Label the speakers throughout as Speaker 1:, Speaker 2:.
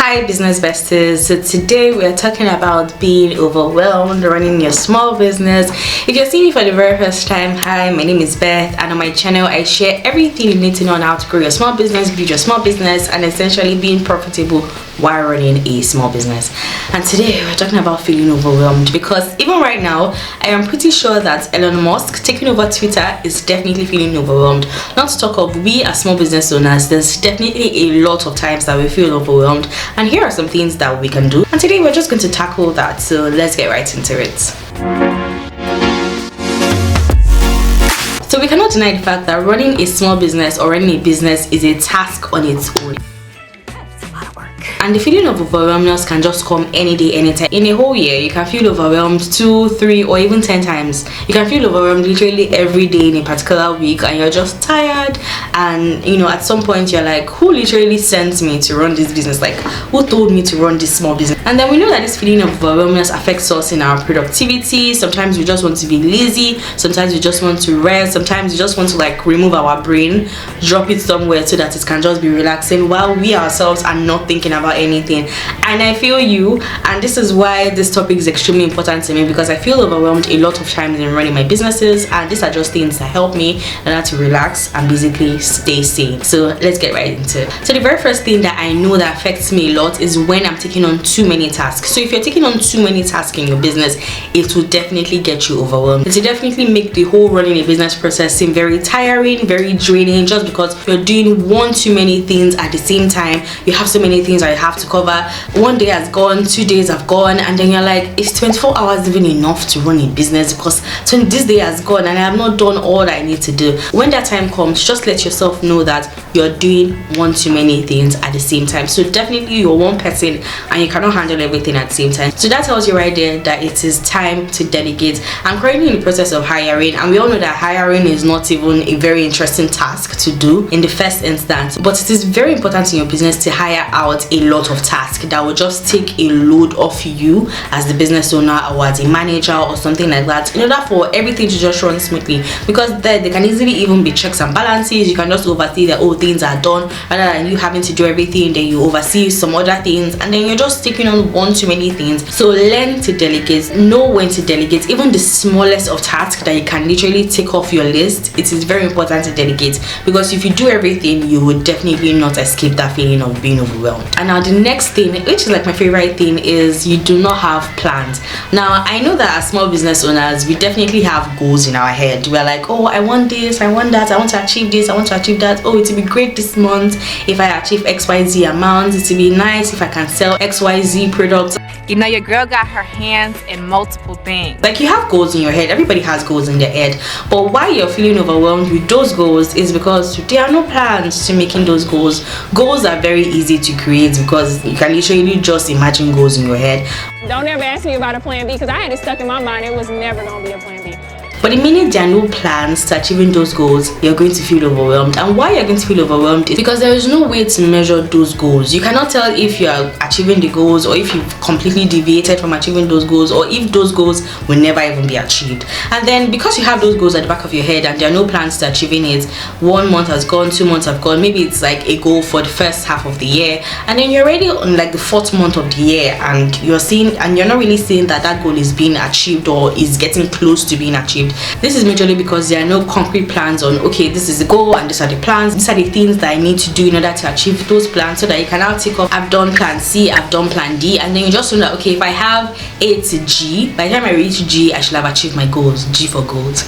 Speaker 1: Hi business besties, so today we are talking about being overwhelmed running your small business. If you're seeing me for the very first time, hi, my name is Beth, and on my channel I share everything you need to know on how to grow your small business, build your small business, and essentially being profitable while running a small business. And today we're talking about feeling overwhelmed, because even right now I am pretty sure that Elon Musk taking over Twitter is definitely feeling overwhelmed. Not to talk of we as small business owners, there's definitely a lot of times that we feel overwhelmed, and here are some things that we can do, and today we're just going to tackle that. So let's get right into it. So we cannot deny the fact that running a small business or running a business is a task on its own. And the feeling of overwhelmness can just come any day, anytime. In a whole year, you can feel overwhelmed 2, 3, or even 10 times. You can feel overwhelmed literally every day in a particular week, and you're just tired. And at some point you're like, who literally sent me to run this business? Like, who told me to run this small business? And then we know that this feeling of overwhelmness affects us in our productivity. Sometimes we just want to be lazy. Sometimes we just want to rest. Sometimes we just want to remove our brain, drop it somewhere so that it can just be relaxing while we ourselves are not thinking about anything. And I feel you, and this is why this topic is extremely important to me, because I feel overwhelmed a lot of times in running my businesses, and these are just things that help me in order to relax and basically stay sane. So let's get right into it. So the very first thing that I know that affects me a lot is when I'm taking on too many tasks. So if you're taking on too many tasks in your business, it will definitely get you overwhelmed. It will definitely make the whole running a business process seem very tiring, very draining, just because you're doing one too many things at the same time. You have so many things that you have to cover. One day has gone, 2 days have gone, and then you're like, is 24 hours even enough to run a business? Because this day has gone and I have not done all that I need to do. When that time comes, just let yourself know that you're doing one too many things at the same time. So definitely you're one person and you cannot handle everything at the same time. So that tells you right there that it is time to delegate. I'm currently in the process of hiring, and we all know that hiring is not even a very interesting task to do in the first instance, but it is very important in your business to hire out a lot of tasks that will just take a load off you as the business owner or as a manager or something like that, in order for everything to just run smoothly. Because there can easily even be checks and balances. You can just oversee that all things are done, rather than you having to do everything, then you oversee some other things, and then you're just taking on one too many things. So learn to delegate, know when to delegate. Even the smallest of tasks that you can literally take off your list, it is very important to delegate, because if you do everything, you would definitely not escape that feeling of being overwhelmed. And now the next thing, which is my favorite thing, is you do not have plans. Now I know that as small business owners, we definitely have goals in our head. We're like, oh, I want this, I want that, I want to achieve this, I want to achieve that. Oh, it will be great this month if I achieve XYZ amount. It will be nice if I can sell XYZ products.
Speaker 2: Your girl got her hands in multiple things.
Speaker 1: You have goals in your head. Everybody has goals in their head. But why you're feeling overwhelmed with those goals is because there are no plans to making those goals. Goals are very easy to create because you can literally just imagine goals in your head.
Speaker 3: Don't ever ask me about a plan B, because I had it stuck in my mind it was never going to be a plan B.
Speaker 1: But the minute there are no plans to achieving those goals, you're going to feel overwhelmed. And why you're going to feel overwhelmed is because there is no way to measure those goals. You cannot tell if you are achieving the goals, or if you've completely deviated from achieving those goals, or if those goals will never even be achieved. And then because you have those goals at the back of your head and there are no plans to achieving it, 1 month has gone, 2 months have gone, maybe it's a goal for the first half of the year, and then you're already on the 4th month of the year, and you're not really seeing that goal is being achieved or is getting close to being achieved. This is majorly because there are no concrete plans on, okay, this is the goal and these are the plans, these are the things that I need to do in order to achieve those plans, so that you can now tick off, I've done plan C, I've done plan D, and then you just know that, okay, if I have A to G, by the time I reach G, I should have achieved my goals. G for gold.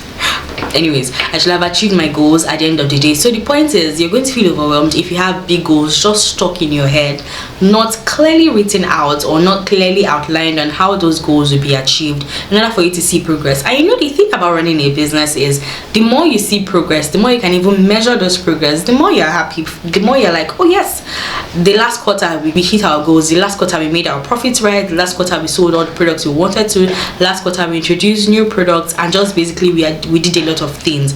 Speaker 1: Anyways, I should have achieved my goals at the end of the day. So the point is, you're going to feel overwhelmed if you have big goals just stuck in your head, not clearly written out or not clearly outlined on how those goals will be achieved in order for you to see progress. And the thing about running a business is, the more you see progress, the more you can even measure those progress, the more you're happy, the more you're like, oh yes, the last quarter we hit our goals, the last quarter we made our profits right, the last quarter we sold all the products we wanted to, last quarter we introduced new products, and just basically we did a lot of things.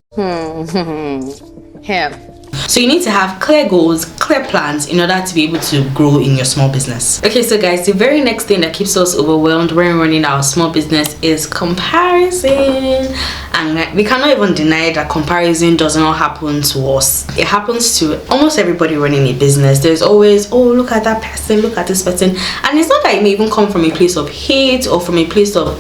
Speaker 1: So you need to have clear goals, clear plans in order to be able to grow in your small business. Okay, so guys, the very next thing that keeps us overwhelmed when running our small business is comparison. And we cannot even deny that comparison does not happen to us. It happens to almost everybody running a business. There's always, oh, look at that person, look at this person. And it's not that it may even come from a place of hate or from a place of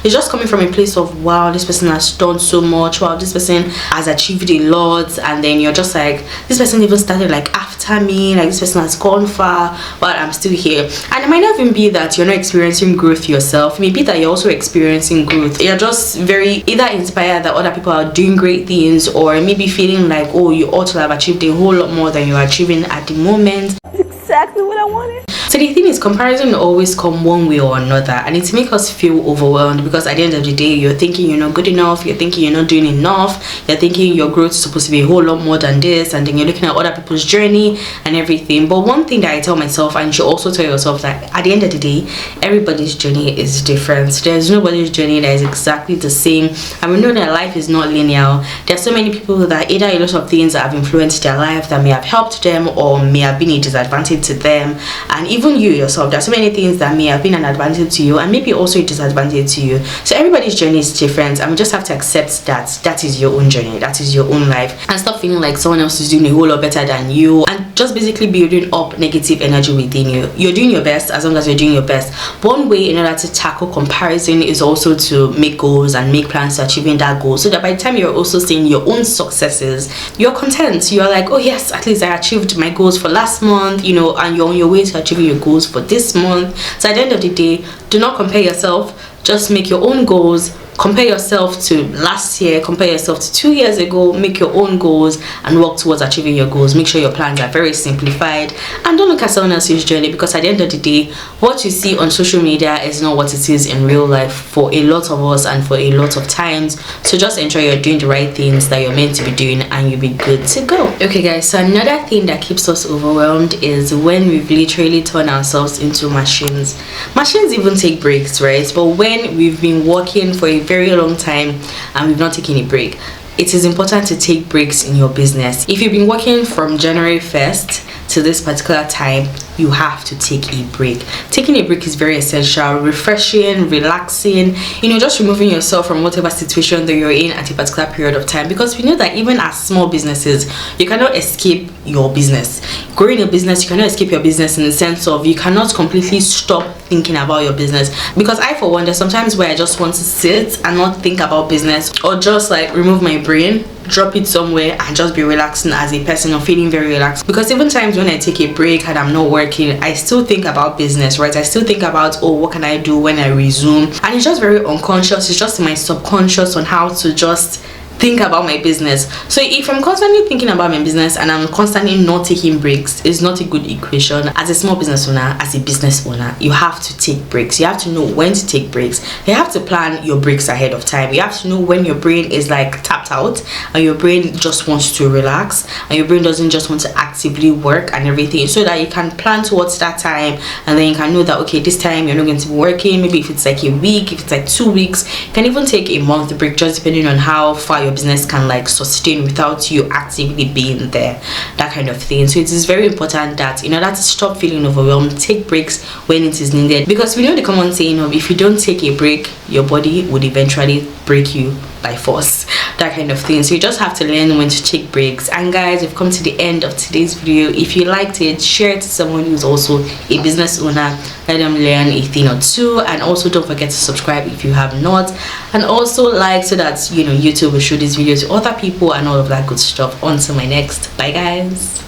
Speaker 1: it's just coming from a place of, wow, this person has done so much, wow, this person has achieved a lot. And then you're just like, this person even started like after me, like this person has gone far, but I'm still here. And it might not even be that you're not experiencing growth yourself. It may be that you're also experiencing growth. You're just very either inspired that other people are doing great things, or maybe feeling like, oh, you ought to have achieved a whole lot more than you're achieving at the moment.
Speaker 4: That's exactly what I wanted.
Speaker 1: So the thing is, comparison will always come one way or another, and it's make us feel overwhelmed, because at the end of the day, you're thinking you're not good enough, you're thinking you're not doing enough, you're thinking your growth is supposed to be a whole lot more than this, and then you're looking at other people's journey and everything. But one thing that I tell myself, and you should also tell yourself, that at the end of the day, everybody's journey is different. There's nobody's journey that is exactly the same, and we know that life is not linear. There's so many people that either a lot of things that have influenced their life that may have helped them or may have been a disadvantage to them, and even you yourself, there's so many things that may have been an advantage to you and maybe also a disadvantage to you. So everybody's journey is different, and we just have to accept that that is your own journey, that is your own life, and stop feeling like someone else is doing a whole lot better than you, and just basically building up negative energy within you. You're doing your best as long as you're doing your best. One way in order to tackle comparison is also to make goals and make plans to achieving that goal, so that by the time you're also seeing your own successes, you're content. You're like, oh yes, at least I achieved my goals for last month, you know, and you're on your way to achieving your goals for this month. So at the end of the day, do not compare yourself, just make your own goals. Compare yourself to last year, compare yourself to 2 years ago, make your own goals and work towards achieving your goals. Make sure your plans are very simplified, and don't look at someone else's journey, because at the end of the day, what you see on social media is not what it is in real life for a lot of us and for a lot of times. So just ensure you're doing the right things that you're meant to be doing, and you'll be good to go. Okay guys, so another thing that keeps us overwhelmed is when we've literally turned ourselves into machines. Machines even take breaks, right? But when we've been working for a very long time and we've not taken a break, it is important to take breaks in your business. If you've been working from January 1st to this particular time, you have to take a break. Taking a break is very essential, refreshing, relaxing, you know, just removing yourself from whatever situation that you're in at a particular period of time, because we know that even as small businesses, you cannot escape your business. Growing a business, you cannot escape your business in the sense of you cannot completely stop thinking about your business, because I, for one, there's sometimes where I just want to sit and not think about business, or just like remove my brain, drop it somewhere and just be relaxing as a person, or feeling very relaxed. Because even times when I take a break and I'm not working, I still think about business, right? I still think about, oh, what can I do when I resume? And it's just very unconscious. It's just in my subconscious on how to just think about my business. So if I'm constantly thinking about my business and I'm constantly not taking breaks, it's not a good equation. As a small business owner, as a business owner, you have to take breaks. You have to know when to take breaks. You have to plan your breaks ahead of time. You have to know when your brain is like tapped out and your brain just wants to relax and your brain doesn't just want to actively work and everything, so that you can plan towards that time, and then you can know that, okay, this time you're not going to be working. Maybe if it's like a week, if it's like 2 weeks, you can even take a month break, just depending on how far your business can like sustain without you actively being there, that kind of thing. So it is very important that in order to stop feeling overwhelmed, take breaks when it is needed, because we know the common saying of, if you don't take a break, your body would eventually break you by force, that kind of thing. So you just have to learn when to take breaks. And guys, we've come to the end of today's video. If you liked it, share it to someone who's also a business owner, let them learn a thing or two. And also don't forget to subscribe if you have not, and also like, so that, you know, YouTube will show this video to other people and all of that good stuff. On to my next. Bye guys.